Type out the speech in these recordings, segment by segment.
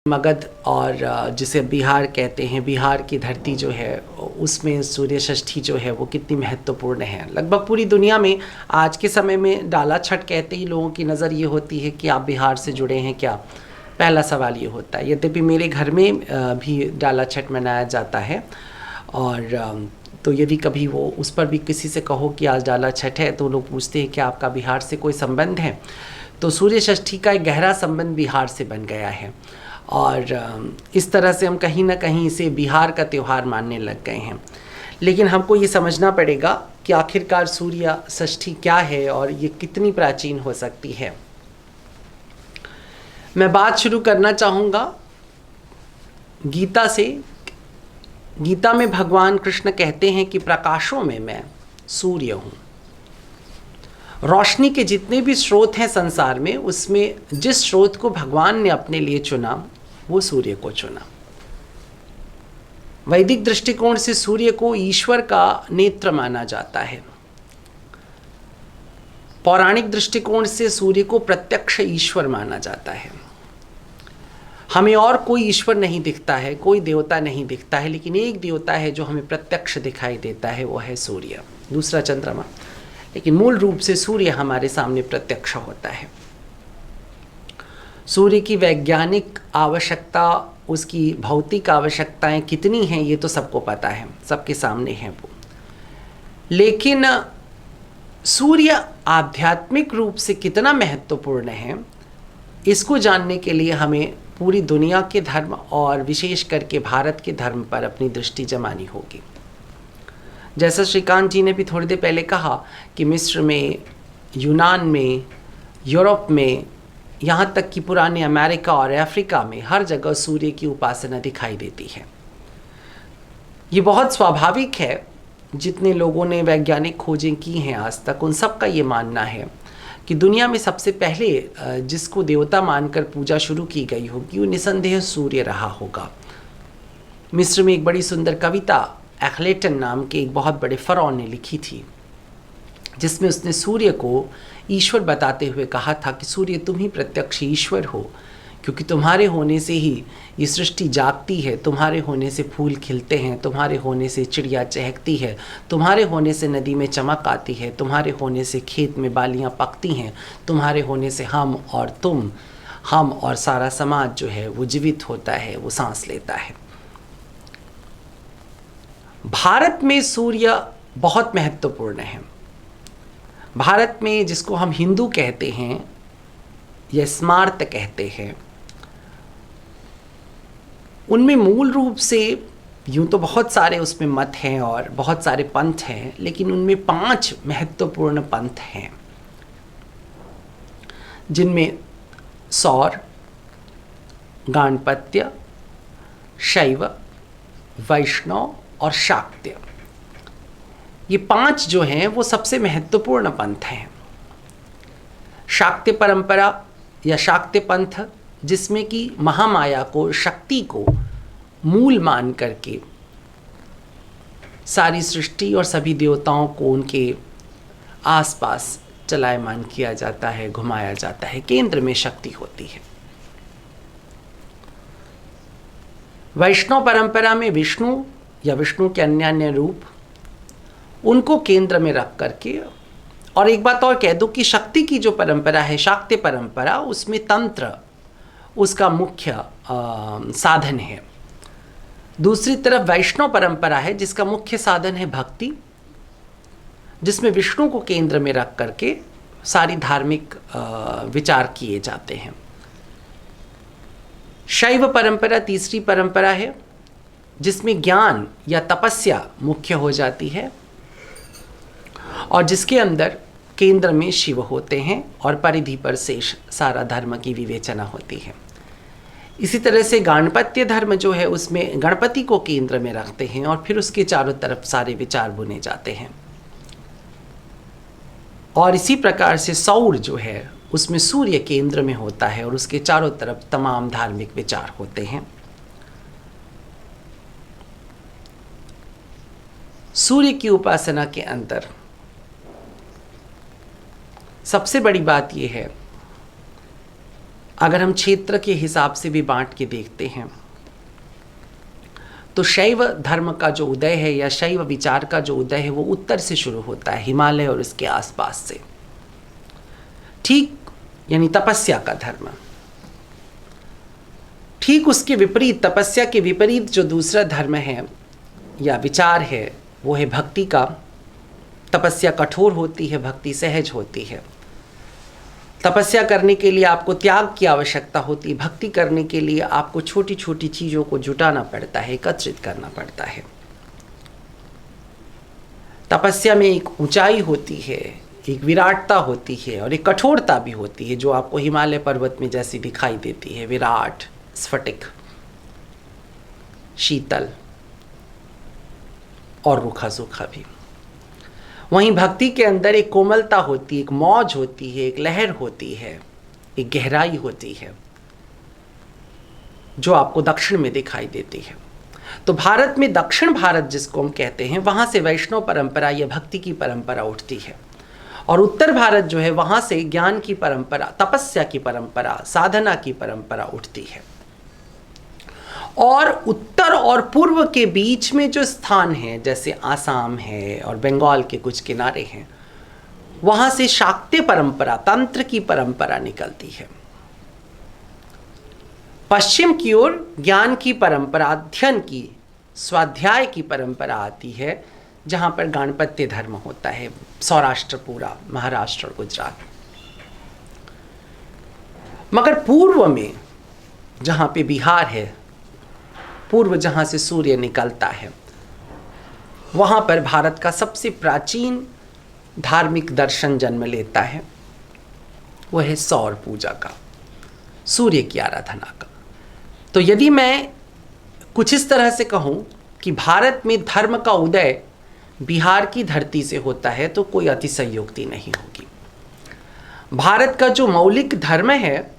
मगध और जिसे बिहार कहते हैं, बिहार की धरती जो है उसमें सूर्य षष्ठी जो है वो कितनी महत्वपूर्ण है। लगभग पूरी दुनिया में आज के समय में डाला छठ कहते ही लोगों की नज़र ये होती है कि आप बिहार से जुड़े हैं क्या, पहला सवाल ये होता है। यद्यपि मेरे घर में भी डाला छठ मनाया जाता है और तो यदि कभी वो उस पर भी किसी से कहो कि आज डाला छठ है तो लोग पूछते हैं कि आपका बिहार से कोई संबंध है। तो सूर्य षष्ठी का एक गहरा संबंध बिहार से बन गया है और इस तरह से हम कहीं ना कहीं इसे बिहार का त्यौहार मानने लग गए हैं। लेकिन हमको ये समझना पड़ेगा कि आखिरकार सूर्य षष्ठी क्या है और ये कितनी प्राचीन हो सकती है। मैं बात शुरू करना चाहूँगा गीता से। गीता में भगवान कृष्ण कहते हैं कि प्रकाशों में मैं सूर्य हूँ। रोशनी के जितने भी स्रोत हैं संसार में, उसमें जिस स्रोत को भगवान ने अपने लिए चुना वो सूर्य को चुना। वैदिक दृष्टिकोण से सूर्य को ईश्वर का नेत्र माना जाता है। पौराणिक दृष्टिकोण से सूर्य को प्रत्यक्ष ईश्वर माना जाता है। हमें और कोई ईश्वर नहीं दिखता है, कोई देवता नहीं दिखता है, लेकिन एक देवता है जो हमें प्रत्यक्ष दिखाई देता है, वो है सूर्य। दूसरा चंद्रमा, लेकिन मूल रूप से सूर्य हमारे सामने प्रत्यक्ष होता है। सूर्य की वैज्ञानिक आवश्यकता, उसकी भौतिक आवश्यकताएं कितनी हैं ये तो सबको पता है, सबके सामने है वो। लेकिन सूर्य आध्यात्मिक रूप से कितना महत्वपूर्ण है, इसको जानने के लिए हमें पूरी दुनिया के धर्म और विशेष करके भारत के धर्म पर अपनी दृष्टि जमानी होगी। जैसा श्रीकांत जी ने भी थोड़ी देर पहले कहा कि मिस्र में, यूनान में, यूरोप में, यहाँ तक कि पुराने अमेरिका और अफ्रीका में हर जगह सूर्य की उपासना दिखाई देती है। ये बहुत स्वाभाविक है। जितने लोगों ने वैज्ञानिक खोजें की हैं आज तक, उन सब का ये मानना है कि दुनिया में सबसे पहले जिसको देवता मानकर पूजा शुरू की गई होगी वो निसंदेह सूर्य रहा होगा। मिस्र में एक बड़ी सुंदर कविता एक्लेटन नाम के एक बहुत बड़े फरौन ने लिखी थी, जिसमें उसने सूर्य को ईश्वर बताते हुए कहा था कि सूर्य तुम ही प्रत्यक्ष ईश्वर हो, क्योंकि तुम्हारे होने से ही ये सृष्टि जागती है, तुम्हारे होने से फूल खिलते हैं, तुम्हारे होने से चिड़िया चहकती है, तुम्हारे होने से नदी में चमक आती है, तुम्हारे होने से खेत में बालियाँ पकती हैं, तुम्हारे होने से हम और तुम, हम और सारा समाज जो है वो जीवित होता है, वो सांस लेता है। भारत में सूर्य बहुत महत्वपूर्ण है। भारत में जिसको हम हिंदू कहते हैं या स्मार्त कहते हैं, उनमें मूल रूप से यूं तो बहुत सारे उसमें मत हैं और बहुत सारे पंथ हैं, लेकिन उनमें 5 महत्वपूर्ण पंथ हैं, जिनमें सौर, गाणपत्य, शैव, वैष्णव और शाक्य। ये 5 जो हैं वो सबसे महत्वपूर्ण पंथ हैं। शाक्य परंपरा या शाक्य पंथ, जिसमें कि महामाया को, शक्ति को मूल मान करके सारी सृष्टि और सभी देवताओं को उनके आसपास चलायमान किया जाता है, घुमाया जाता है, केंद्र में शक्ति होती है। वैष्णव परंपरा में विष्णु या विष्णु के अन्य अन्य रूप, उनको केंद्र में रख करके, और एक बात और कह दो कि शक्ति की जो परंपरा है, शाक्य परंपरा, उसमें तंत्र उसका मुख्य साधन है। दूसरी तरफ वैष्णव परंपरा है जिसका मुख्य साधन है भक्ति, जिसमें विष्णु को केंद्र में रख करके सारी धार्मिक विचार किए जाते हैं। शैव परंपरा तीसरी परंपरा है, जिसमें ज्ञान या तपस्या मुख्य हो जाती है और जिसके अंदर केंद्र में शिव होते हैं और परिधि पर शेष सारा धर्म की विवेचना होती है। इसी तरह से गाणपत्य धर्म जो है उसमें गणपति को केंद्र में रखते हैं और फिर उसके चारों तरफ सारे विचार बुने जाते हैं। और इसी प्रकार से सौर जो है उसमें सूर्य केंद्र में होता है और उसके चारों तरफ तमाम धार्मिक विचार होते हैं। सूर्य की उपासना के अंदर सबसे बड़ी बात यह है, अगर हम क्षेत्र के हिसाब से भी बांट के देखते हैं तो शैव धर्म का जो उदय है या शैव विचार का जो उदय है वो उत्तर से शुरू होता है, हिमालय और उसके आसपास से, ठीक, यानी तपस्या का धर्म। ठीक उसके विपरीत, तपस्या के विपरीत जो दूसरा धर्म है या विचार है वो है भक्ति का। तपस्या कठोर होती है, भक्ति सहज होती है। तपस्या करने के लिए आपको त्याग की आवश्यकता होती है, भक्ति करने के लिए आपको छोटी छोटी चीज़ों को जुटाना पड़ता है, एकत्रित करना पड़ता है। तपस्या में एक ऊंचाई होती है, एक विराटता होती है और एक कठोरता भी होती है जो आपको हिमालय पर्वत में जैसी दिखाई देती है, विराट, स्फटिक, शीतल और रूखा सूखा भी। वहीं भक्ति के अंदर एक कोमलता होती है, एक मौज होती है, एक लहर होती है, एक गहराई होती है जो आपको दक्षिण में दिखाई देती है। तो भारत में दक्षिण भारत जिसको हम कहते हैं, वहां से वैष्णव परंपरा या भक्ति की परंपरा उठती है, और उत्तर भारत जो है वहां से ज्ञान की परंपरा, तपस्या की परंपरा, साधना की परंपरा उठती है। और उत्तर और पूर्व के बीच में जो स्थान है, जैसे आसाम है और बंगाल के कुछ किनारे हैं, वहां से शाक्य परंपरा, तंत्र की परंपरा निकलती है। पश्चिम की ओर ज्ञान की परंपरा, अध्ययन की, स्वाध्याय की परंपरा आती है, जहां पर गाणपत्य धर्म होता है, सौराष्ट्र पूरा, महाराष्ट्र और गुजरात। मगर पूर्व में जहां पे बिहार है, पूर्व जहां से सूर्य निकलता है, वहां पर भारत का सबसे प्राचीन धार्मिक दर्शन जन्म लेता है। वह है सौर पूजा का, सूर्य की आराधना का। तो यदि मैं कुछ इस तरह से कहूं कि भारत में धर्म का उदय बिहार की धरती से होता है तो कोई अतिशयोक्ति नहीं होगी। भारत का जो मौलिक धर्म है,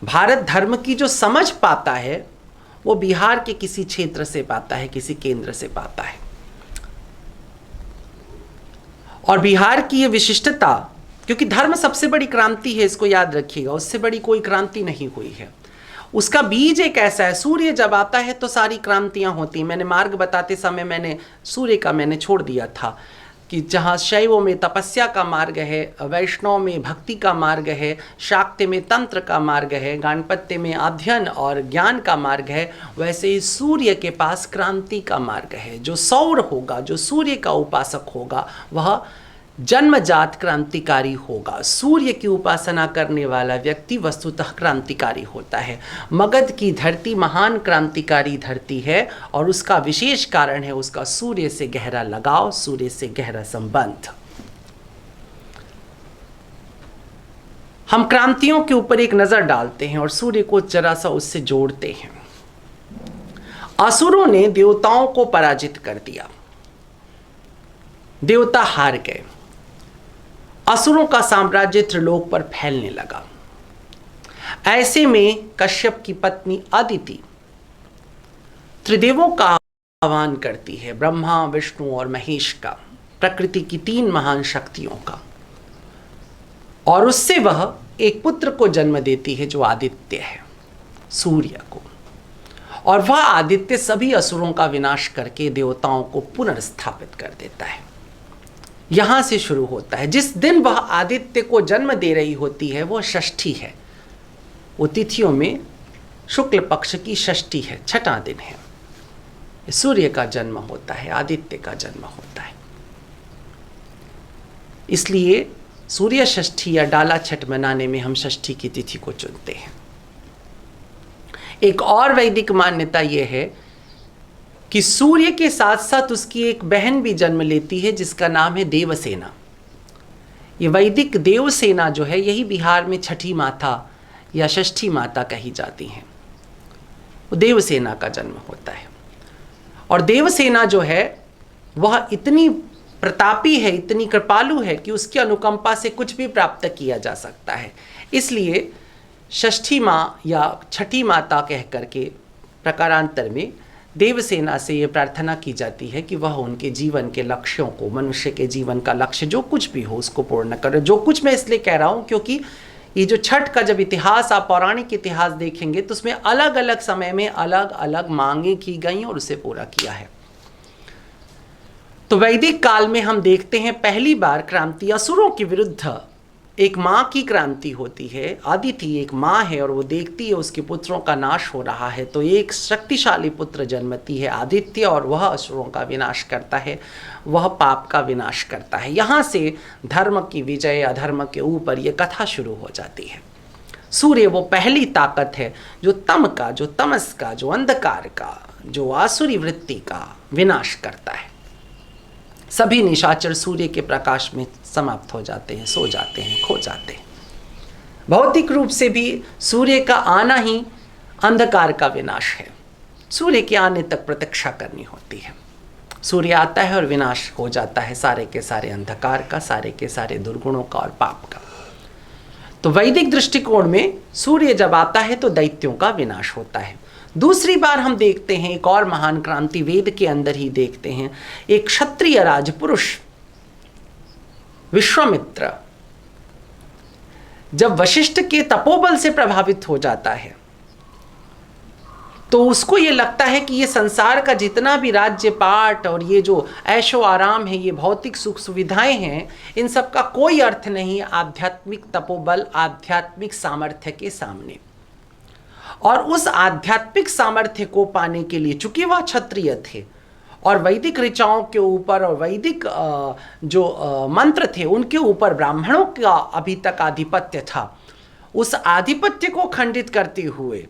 भारत धर्म की जो समझ पाता है, वो बिहार के किसी क्षेत्र से पाता है, किसी केंद्र से पाता है। और बिहार की ये विशिष्टता, क्योंकि धर्म सबसे बड़ी क्रांति है, इसको याद रखिएगा, उससे बड़ी कोई क्रांति नहीं हुई है। उसका बीज एक ऐसा है, सूर्य जब आता है तो सारी क्रांतियां होती हैं। मैंने मार्ग बताते समय मैंने सूर्य का छोड़ दिया था कि जहाँ शैवों में तपस्या का मार्ग है, वैष्णव में भक्ति का मार्ग है, शाक्य में तंत्र का मार्ग है, गाणपत्य में अध्ययन और ज्ञान का मार्ग है, वैसे ही सूर्य के पास क्रांति का मार्ग है। जो सौर होगा, जो सूर्य का उपासक होगा, वह जन्मजात क्रांतिकारी होगा। सूर्य की उपासना करने वाला व्यक्ति वस्तुतः क्रांतिकारी होता है। मगध की धरती महान क्रांतिकारी धरती है और उसका विशेष कारण है उसका सूर्य से गहरा लगाव, सूर्य से गहरा संबंध। हम क्रांतियों के ऊपर एक नजर डालते हैं और सूर्य को जरा सा उससे जोड़ते हैं। असुरों ने देवताओं को पराजित कर दिया, देवता हार गए, असुरों का साम्राज्य त्रिलोक पर फैलने लगा। ऐसे में कश्यप की पत्नी अदिति त्रिदेवों का आह्वान करती है, ब्रह्मा, विष्णु और महेश का, प्रकृति की 3 महान शक्तियों का, और उससे वह एक पुत्र को जन्म देती है जो आदित्य है, सूर्य को। और वह आदित्य सभी असुरों का विनाश करके देवताओं को पुनर्स्थापित कर देता है। यहां से शुरू होता है। जिस दिन वह आदित्य को जन्म दे रही होती है वो षष्ठी है, वो तिथियों में शुक्ल पक्ष की षष्ठी है, 6वां दिन है। सूर्य का जन्म होता है, आदित्य का जन्म होता है। इसलिए सूर्य षष्ठी या डाला छठ मनाने में हम षष्ठी की तिथि को चुनते हैं। एक और वैदिक मान्यता यह है कि सूर्य के साथ साथ उसकी एक बहन भी जन्म लेती है जिसका नाम है देवसेना। ये वैदिक देवसेना जो है, यही बिहार में छठी माता या षष्ठी माता कही जाती हैं। वो देवसेना का जन्म होता है। और देवसेना जो है वह इतनी प्रतापी है, इतनी कृपालु है कि उसकी अनुकंपा से कुछ भी प्राप्त किया जा सकता है। इसलिए षष्ठी माँ या छठी माता कह करके प्रकारांतर में देवसेना से ये प्रार्थना की जाती है कि वह उनके जीवन के लक्ष्यों को, मनुष्य के जीवन का लक्ष्य जो कुछ भी हो उसको पूर्ण करे। जो कुछ मैं इसलिए कह रहा हूँ क्योंकि ये जो छठ का जब इतिहास, आप पौराणिक इतिहास देखेंगे तो उसमें अलग अलग समय में अलग अलग मांगे की गई और उसे पूरा किया है। तो वैदिक काल में हम देखते हैं पहली बार क्रांति असुरों के विरुद्ध एक माँ की क्रांति होती है। आदिति एक माँ है और वो देखती है उसके पुत्रों का नाश हो रहा है, तो एक शक्तिशाली पुत्र जन्मती है आदित्य, और वह असुरों का विनाश करता है, वह पाप का विनाश करता है। यहाँ से धर्म की विजय अधर्म के ऊपर ये कथा शुरू हो जाती है। सूर्य वो पहली ताकत है जो तम का, जो तमस का, जो अंधकार का, जो आसुरी वृत्ति का विनाश करता है। सभी निशाचर सूर्य के प्रकाश में समाप्त हो जाते हैं, सो जाते हैं, खो जाते हैं। भौतिक रूप से भी सूर्य का आना ही अंधकार का विनाश है। सूर्य के आने तक प्रतीक्षा करनी होती है। सूर्य आता है और विनाश हो जाता है सारे के सारे अंधकार का, सारे के सारे दुर्गुणों का और पाप का। तो वैदिक दृष्टिकोण में सूर्य जब आता है तो दैत्यों का विनाश होता है। दूसरी बार हम देखते हैं एक और महान क्रांति वेद के अंदर ही देखते हैं। एक क्षत्रिय राजपुरुष विश्वामित्र जब वशिष्ठ के तपोबल से प्रभावित हो जाता है तो उसको ये लगता है कि ये संसार का जितना भी राज्य पाट और ये जो ऐशो आराम है, ये भौतिक सुख सुविधाएं हैं, इन सब का कोई अर्थ नहीं आध्यात्मिक तपोबल, आध्यात्मिक सामर्थ्य के सामने। और उस आध्यात्मिक सामर्थ्य को पाने के लिए, चूंकि वह क्षत्रिय थे और वैदिक ऋचाओं के ऊपर और वैदिक जो मंत्र थे उनके ऊपर ब्राह्मणों का अभी तक आधिपत्य था, उस आधिपत्य को खंडित करते हुए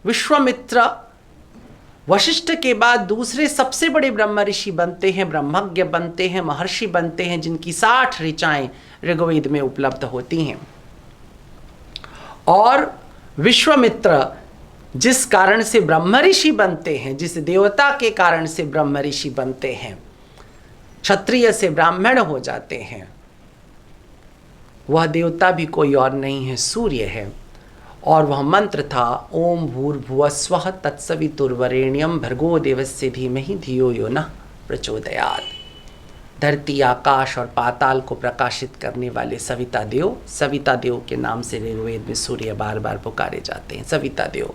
विश्वामित्र वशिष्ठ के बाद दूसरे सबसे बड़े ब्रह्म ऋषि बनते हैं, ब्रह्मज्ञ बनते हैं, महर्षि बनते हैं, जिनकी 60 ऋचाएं ऋग्वेद में उपलब्ध होती हैं। और विश्वामित्र जिस कारण से ब्रह्म ऋषि बनते हैं, जिस देवता के कारण से ब्रह्म ऋषि बनते हैं, क्षत्रिय से ब्राह्मण हो जाते हैं, वह देवता भी कोई और नहीं है, सूर्य है। और वह मंत्र था ओम भूर्भुवः स्वः तत्सवितुर्वरेण्यं भर्गो देवस्य धीमहि धियो यो नः प्रचोदयात्। धरती, आकाश और पाताल को प्रकाशित करने वाले सविता देव के नाम से ऋग्वेद में सूर्य बार बार पुकारे जाते हैं। सविता देव,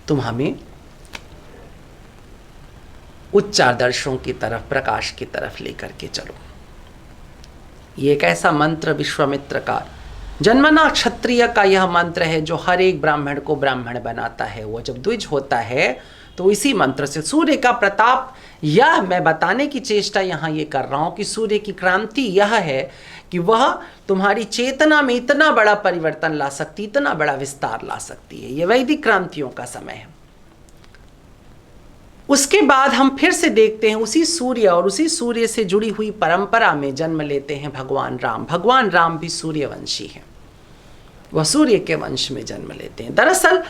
तुम हमें उच्च आदर्शों की तरफ, प्रकाश की तरफ लेकर के चलो। ये एक ऐसा मंत्र विश्वामित्र का, जन्मना क्षत्रिय का यह मंत्र है जो हर एक ब्राह्मण को ब्राह्मण बनाता है। वो जब द्विज होता है तो इसी मंत्र से सूर्य का प्रताप, यह मैं बताने की चेष्टा यहाँ ये कर रहा हूँ कि सूर्य की क्रांति यह है कि वह तुम्हारी चेतना में इतना बड़ा परिवर्तन ला सकती, इतना बड़ा विस्तार ला सकती है। ये वैदिक क्रांतियों का समय है। उसके बाद हम फिर से देखते हैं उसी सूर्य और उसी सूर्य से जुड़ी हुई परंपरा में जन्म लेते हैं भगवान राम। भगवान राम भी सूर्यवंशी हैं, वह सूर्य के वंश में जन्म लेते हैं। दरअसल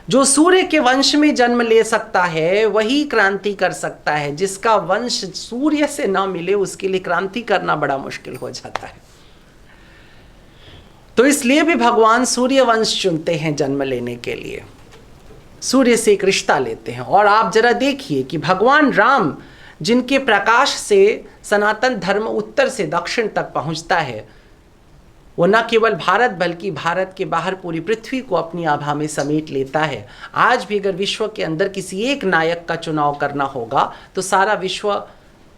जो सूर्य के वंश में जन्म ले सकता है वही क्रांति कर सकता है। जिसका वंश सूर्य से न मिले उसके लिए क्रांति करना बड़ा मुश्किल हो जाता है। तो इसलिए भी भगवान सूर्य वंश चुनते हैं जन्म लेने के लिए, सूर्य से एक रिश्ता लेते हैं। और आप जरा देखिए कि भगवान राम जिनके प्रकाश से सनातन धर्म उत्तर से दक्षिण तक पहुंचता है, वो न केवल भारत बल्कि भारत के बाहर पूरी पृथ्वी को अपनी आभा में समेट लेता है। आज भी अगर विश्व के अंदर किसी एक नायक का चुनाव करना होगा तो सारा विश्व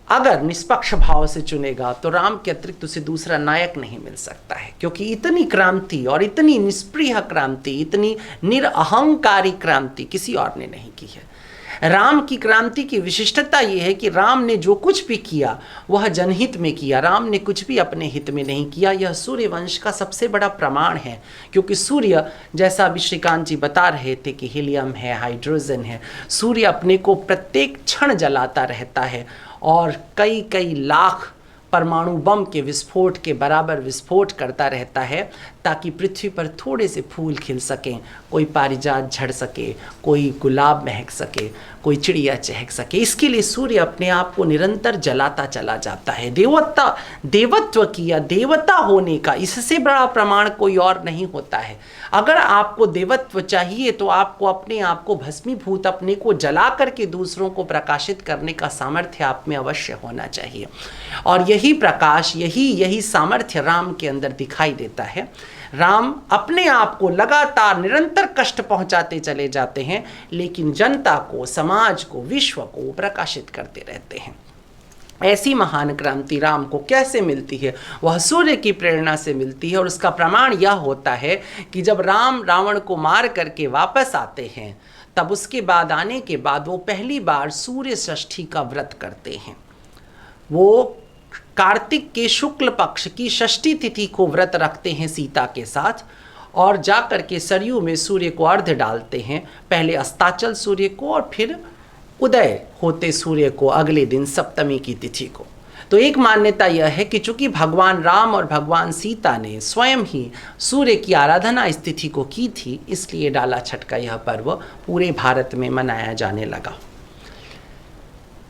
अगर निष्पक्ष भाव से चुनेगा तो राम के अतिरिक्त उसे दूसरा नायक नहीं मिल सकता है, क्योंकि इतनी क्रांति और इतनी निष्प्रिय क्रांति, इतनी निरअहंकारी क्रांति किसी और ने नहीं की है। राम की क्रांति की विशिष्टता यह है कि राम ने जो कुछ भी किया वह जनहित में किया, राम ने कुछ भी अपने हित में नहीं किया। यह सूर्य वंश का सबसे बड़ा प्रमाण है, क्योंकि सूर्य, जैसा अभी श्रीकांत जी बता रहे थे कि हीलियम है, हाइड्रोजन है, सूर्य अपने को प्रत्येक क्षण जलाता रहता है और कई कई लाख परमाणु बम के विस्फोट के बराबर विस्फोट करता रहता है, ताकि पृथ्वी पर थोड़े से फूल खिल सकें, कोई पारिजात झड़ सके, कोई गुलाब महक सके, कोई चिड़िया चहक सके। इसके लिए सूर्य अपने आप को निरंतर जलाता चला जाता है। देवत्व की या देवता होने का इससे बड़ा प्रमाण कोई और नहीं होता है। अगर आपको देवत्व चाहिए तो आपको अपने आप को भस्मीभूत, अपने को जला करके दूसरों को प्रकाशित करने का सामर्थ्य आप में अवश्य होना चाहिए। और यही प्रकाश, यही सामर्थ्य राम के अंदर दिखाई देता है। राम अपने आप को लगातार निरंतर कष्ट पहुंचाते चले जाते हैं, लेकिन जनता को, समाज को, विश्व को प्रकाशित करते रहते हैं। ऐसी महान क्रांति राम को कैसे मिलती है? वह सूर्य की प्रेरणा से मिलती है। और उसका प्रमाण यह होता है कि जब राम रावण को मार करके वापस आते हैं, तब उसके बाद आने के बाद वो पहली बार सूर्य षष्ठी का व्रत करते हैं। वो कार्तिक के शुक्ल पक्ष की षष्ठी तिथि को व्रत रखते हैं सीता के साथ, और जाकर के सरयू में सूर्य को अर्घ्य डालते हैं, पहले अस्ताचल सूर्य को और फिर उदय होते सूर्य को अगले दिन सप्तमी की तिथि को। तो एक मान्यता यह है कि चूंकि भगवान राम और भगवान सीता ने स्वयं ही सूर्य की आराधना इस तिथि को की थी, इसलिए डाला छठ का यह पर्व पूरे भारत में मनाया जाने लगा।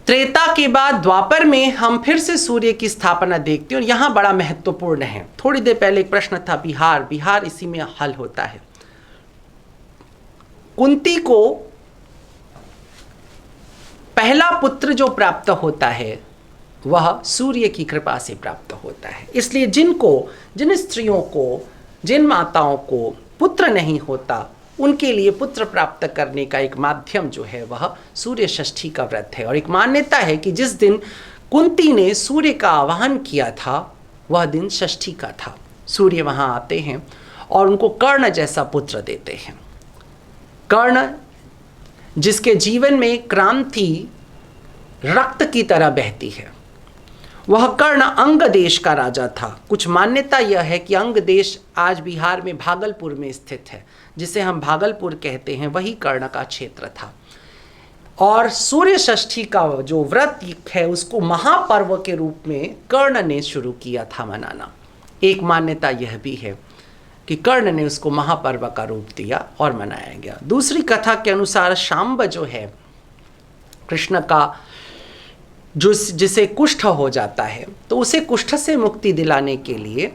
त्रेता के बाद द्वापर में हम फिर से सूर्य की स्थापना देखते हैं, और यहां बड़ा महत्वपूर्ण है। थोड़ी देर पहले एक प्रश्न था बिहार इसी में हल होता है। कुंती को पहला पुत्र जो प्राप्त होता है वह सूर्य की कृपा से प्राप्त होता है। इसलिए जिन स्त्रियों को, जिन माताओं को पुत्र नहीं होता, उनके लिए पुत्र प्राप्त करने का एक माध्यम जो है वह सूर्य षष्ठी का व्रत है। और एक मान्यता है कि जिस दिन कुंती ने सूर्य का आवाहन किया था वह दिन षष्ठी का था। सूर्य वहां आते हैं और उनको कर्ण जैसा पुत्र देते हैं। कर्ण जिसके जीवन में क्रांति रक्त की तरह बहती है, वह कर्ण अंग देश का राजा था। कुछ मान्यता यह है कि अंग देश आज बिहार में भागलपुर में स्थित है, जिसे हम भागलपुर कहते हैं, वही कर्ण का क्षेत्र था। और सूर्य षष्ठी का जो व्रत है उसको महापर्व के रूप में कर्ण ने शुरू किया था मनाना। एक मान्यता यह भी है कि कर्ण ने उसको महापर्व का रूप दिया और मनाया गया। दूसरी कथा के अनुसार शांब जो है कृष्ण का, जो जिसे कुष्ठ हो जाता है, तो उसे कुष्ठ से मुक्ति दिलाने के लिए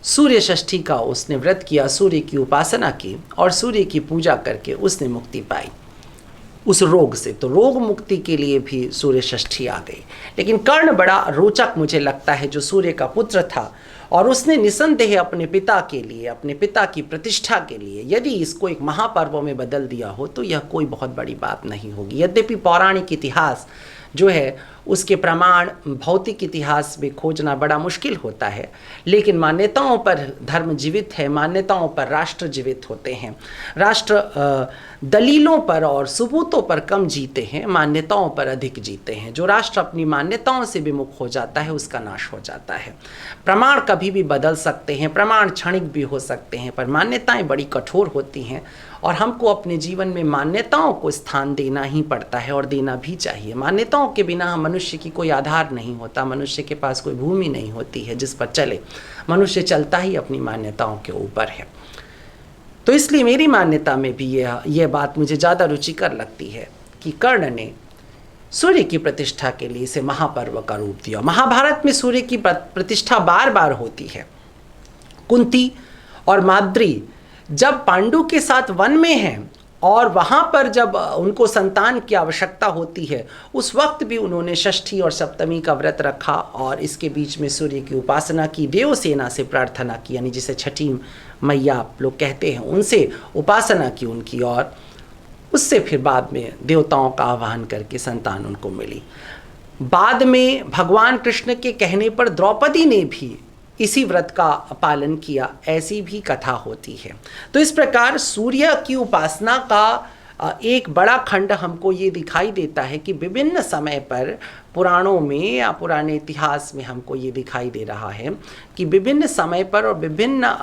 सूर्य षष्ठी का उसने व्रत किया, सूर्य की उपासना की और सूर्य की पूजा करके उसने मुक्ति पाई उस रोग से। तो रोग मुक्ति के लिए भी सूर्य षष्ठी आ गई। लेकिन कर्ण बड़ा रोचक मुझे लगता है, जो सूर्य का पुत्र था, और उसने निसंदेह अपने पिता के लिए, अपने पिता की प्रतिष्ठा के लिए यदि इसको एक महापर्व में बदल दिया हो तो यह कोई बहुत बड़ी बात नहीं होगी। यद्यपि पौराणिक इतिहास जो है उसके प्रमाण भौतिक इतिहास में खोजना बड़ा मुश्किल होता है, लेकिन मान्यताओं पर धर्म जीवित है, मान्यताओं पर राष्ट्र जीवित होते हैं। राष्ट्र दलीलों पर और सबूतों पर कम जीते हैं, मान्यताओं पर अधिक जीते हैं। जो राष्ट्र अपनी मान्यताओं से विमुख हो जाता है उसका नाश हो जाता है। प्रमाण कभी भी बदल सकते हैं, प्रमाण क्षणिक भी हो सकते हैं, पर मान्यताएं बड़ी कठोर होती हैं और हमको अपने जीवन में मान्यताओं को स्थान देना ही पड़ता है और देना भी चाहिए। मान्यताओं के बिना मनुष्य की कोई आधार नहीं होता, मनुष्य के पास कोई भूमि नहीं होती है जिस पर चले। मनुष्य चलता ही अपनी मान्यताओं के ऊपर है। तो इसलिए मेरी मान्यता में भी यह बात मुझे ज़्यादा रुचिकर लगती है कि कर्ण ने सूर्य की प्रतिष्ठा के लिए इसे महापर्व का रूप दिया। महाभारत में सूर्य की प्रतिष्ठा बार बार होती है। कुंती और माद्री जब पांडु के साथ वन में हैं और वहाँ पर जब उनको संतान की आवश्यकता होती है, उस वक्त भी उन्होंने षष्ठी और सप्तमी का व्रत रखा और इसके बीच में सूर्य की उपासना की, देवसेना से प्रार्थना की, यानी जिसे छठी मैया आप लोग कहते हैं, उनसे उपासना की उनकी, और उससे फिर बाद में देवताओं का आह्वान करके संतान उनको मिली। बाद में भगवान कृष्ण के कहने पर द्रौपदी ने भी इसी व्रत का पालन किया, ऐसी भी कथा होती है। तो इस प्रकार सूर्य की उपासना का एक बड़ा खंड हमको ये दिखाई देता है कि विभिन्न समय पर पुराणों में या पुराने इतिहास में हमको ये दिखाई दे रहा है कि विभिन्न समय पर और विभिन्न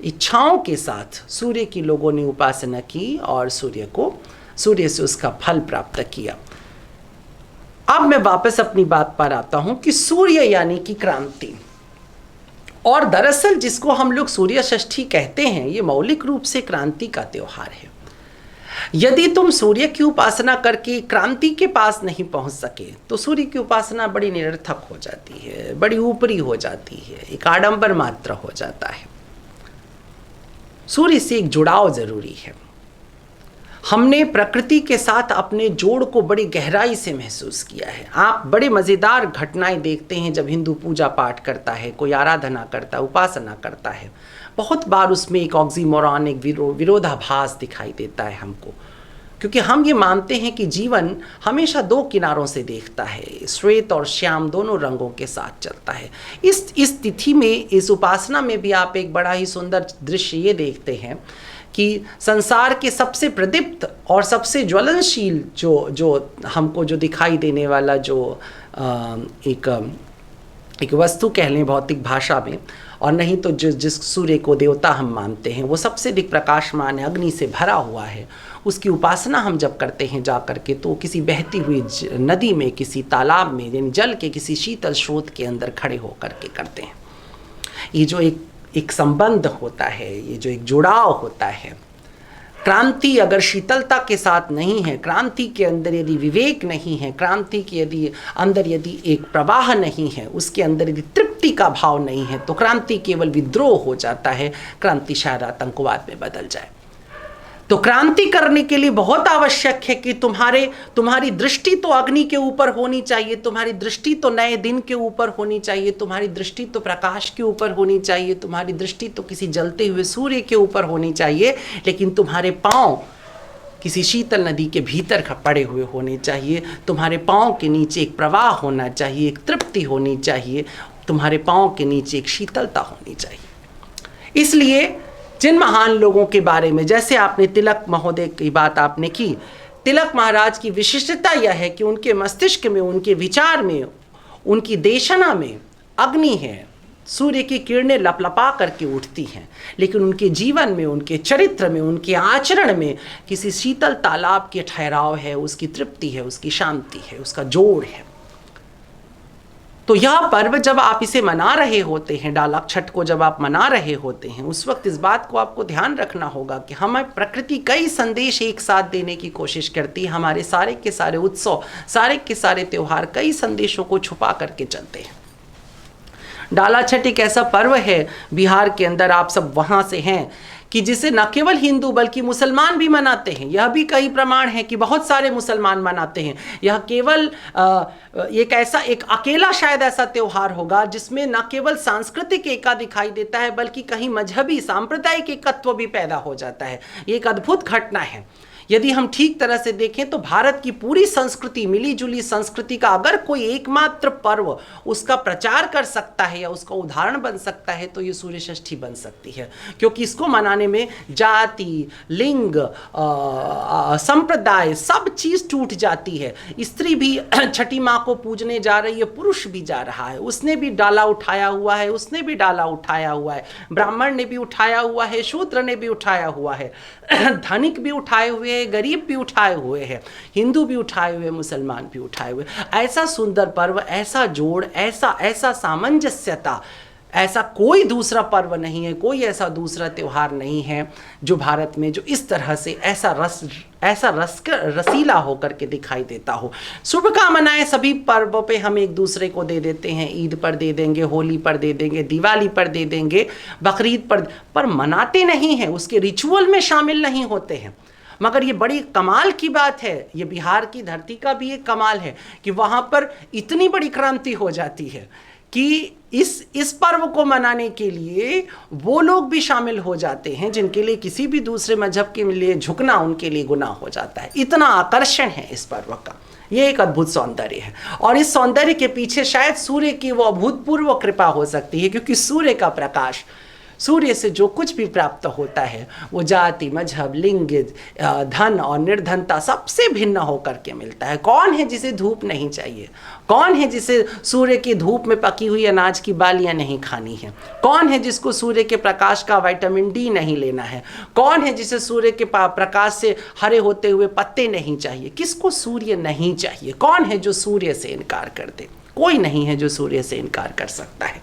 इच्छाओं के साथ सूर्य की लोगों ने उपासना की और सूर्य से उसका फल प्राप्त किया। अब मैं वापस अपनी बात पर आता हूँ कि सूर्य यानी कि क्रांति, और दरअसल जिसको हम लोग सूर्य षष्ठी कहते हैं, ये मौलिक रूप से क्रांति का त्योहार है। यदि तुम सूर्य की उपासना करके क्रांति के पास नहीं पहुंच सके तो सूर्य की उपासना बड़ी निरर्थक हो जाती है, बड़ी ऊपरी हो जाती है, एक आडंबर मात्र हो जाता है। सूर्य से एक जुड़ाव जरूरी है। हमने प्रकृति के साथ अपने जोड़ को बड़ी गहराई से महसूस किया है। आप बड़े मज़ेदार घटनाएं देखते हैं जब हिंदू पूजा पाठ करता है, कोई आराधना करता है, उपासना करता है, बहुत बार उसमें एक ऑक्सीमोरॉन, एक विरोधाभास दिखाई देता है हमको, क्योंकि हम ये मानते हैं कि जीवन हमेशा दो किनारों से देखता है, श्वेत और श्याम दोनों रंगों के साथ चलता है। इस तिथि में, इस उपासना में भी आप एक बड़ा ही सुंदर दृश्य ये देखते हैं कि संसार के सबसे प्रदीप्त और सबसे ज्वलनशील जो हमको जो दिखाई देने वाला जो एक वस्तु कह लें भौतिक भाषा में, और नहीं तो जिस सूर्य को देवता हम मानते हैं, वो सबसे अधिक प्रकाशमान है, अग्नि से भरा हुआ है। उसकी उपासना हम जब करते हैं जा कर के, तो किसी बहती हुई नदी में, किसी तालाब में, यानी जल के किसी शीतल स्रोत के अंदर खड़े होकर के करते हैं। ये जो एक संबंध होता है, ये जो एक जुड़ाव होता है, क्रांति अगर शीतलता के साथ नहीं है, क्रांति के अंदर यदि विवेक नहीं है, क्रांति के अंदर यदि एक प्रवाह नहीं है, उसके अंदर यदि तृप्ति का भाव नहीं है, तो क्रांति केवल विद्रोह हो जाता है, क्रांति शायद आतंकवाद में बदल जाए। तो क्रांति करने के लिए बहुत आवश्यक है कि तुम्हारी दृष्टि तो अग्नि के ऊपर होनी चाहिए, तुम्हारी दृष्टि तो नए दिन के ऊपर होनी चाहिए, तुम्हारी दृष्टि तो प्रकाश के ऊपर होनी चाहिए, तुम्हारी दृष्टि तो किसी जलते हुए सूर्य के ऊपर होनी चाहिए, लेकिन तुम्हारे पांव किसी शीतल नदी के भीतर पड़े हुए होने चाहिए। तुम्हारे पांव के नीचे एक प्रवाह होना चाहिए, एक तृप्ति होनी चाहिए, तुम्हारे पांव के नीचे एक शीतलता होनी चाहिए। इसलिए जिन महान लोगों के बारे में, जैसे आपने तिलक महोदय की बात आपने की, तिलक महाराज की विशिष्टता यह है कि उनके मस्तिष्क में, उनके विचार में, उनकी देशना में अग्नि है, सूर्य की किरणें लपलपा करके उठती हैं, लेकिन उनके जीवन में, उनके चरित्र में, उनके आचरण में किसी शीतल तालाब के ठहराव है, उसकी तृप्ति है, उसकी शांति है, उसका जोड़ है। तो यह पर्व जब आप इसे मना रहे होते हैं, डाला छठ को जब आप मना रहे होते हैं, उस वक्त इस बात को आपको ध्यान रखना होगा कि हमें प्रकृति कई संदेश एक साथ देने की कोशिश करती है। हमारे सारे के सारे उत्सव, सारे के सारे त्योहार कई संदेशों को छुपा करके चलते हैं। डाला छठ एक ऐसा पर्व है बिहार के अंदर, आप सब वहाँ से हैं, कि जिसे न केवल हिंदू बल्कि मुसलमान भी मनाते हैं। यह भी कई प्रमाण है कि बहुत सारे मुसलमान मनाते हैं। यह केवल एक अकेला शायद ऐसा त्योहार होगा जिसमें न केवल सांस्कृतिक एका दिखाई देता है, बल्कि कहीं मजहबी सांप्रदायिक एकत्व भी पैदा हो जाता है। ये एक अद्भुत घटना है। यदि हम ठीक तरह से देखें तो भारत की पूरी संस्कृति, मिली जुली संस्कृति का अगर कोई एकमात्र पर्व उसका प्रचार कर सकता है या उसका उदाहरण बन सकता है तो ये सूर्य षष्ठी बन सकती है, क्योंकि इसको मनाने में जाति, लिंग, संप्रदाय सब चीज़ टूट जाती है। स्त्री भी छठी माँ को पूजने जा रही है, पुरुष भी जा रहा है, उसने भी डाला उठाया हुआ है, उसने भी डाला उठाया हुआ है, ब्राह्मण ने भी उठाया हुआ है, शूद्र ने भी उठाया हुआ है, धनिक भी उठाए हुए, गरीब भी उठाए हुए हैं, हिंदू भी उठाए हुए, मुसलमान भी उठाए हुए। ऐसा सुंदर पर्व, ऐसा जोड़, ऐसा सामंजस्यता, ऐसा कोई दूसरा पर्व नहीं है, कोई ऐसा दूसरा त्योहार नहीं है जो भारत में जो इस तरह से ऐसा रसीला होकर के दिखाई देता हो। शुभकामनाएं सभी पर्वों पे हम एक दूसरे को दे देते हैं। ईद पर दे देंगे, होली पर दे देंगे, दिवाली पर दे देंगे, बकरीद पर मनाते नहीं हैं, उसके रिचुअल में शामिल नहीं होते हैं। मगर ये बड़ी कमाल की बात है, ये बिहार की धरती का भी एक कमाल है कि वहाँ पर इतनी बड़ी क्रांति हो जाती है कि इस पर्व को मनाने के लिए वो लोग भी शामिल हो जाते हैं जिनके लिए किसी भी दूसरे मजहब के लिए झुकना उनके लिए गुनाह हो जाता है। इतना आकर्षण है इस पर्व का, ये एक अद्भुत सौंदर्य है। और इस सौंदर्य के पीछे शायद सूर्य की वो अभूतपूर्व कृपा हो सकती है, क्योंकि सूर्य का प्रकाश, सूर्य से जो कुछ भी प्राप्त होता है वो जाति, मजहब, लिंग, धन और निर्धनता सबसे भिन्न होकर के मिलता है। कौन है जिसे धूप नहीं चाहिए? कौन है जिसे सूर्य की धूप में पकी हुई अनाज की बालियां नहीं खानी है? कौन है जिसको सूर्य के प्रकाश का विटामिन डी नहीं लेना है? कौन है जिसे सूर्य के प्रकाश से हरे होते हुए पत्ते नहीं चाहिए? किसको सूर्य नहीं चाहिए? कौन है जो सूर्य से इनकार कर दे? कोई नहीं है जो सूर्य से इनकार कर सकता है।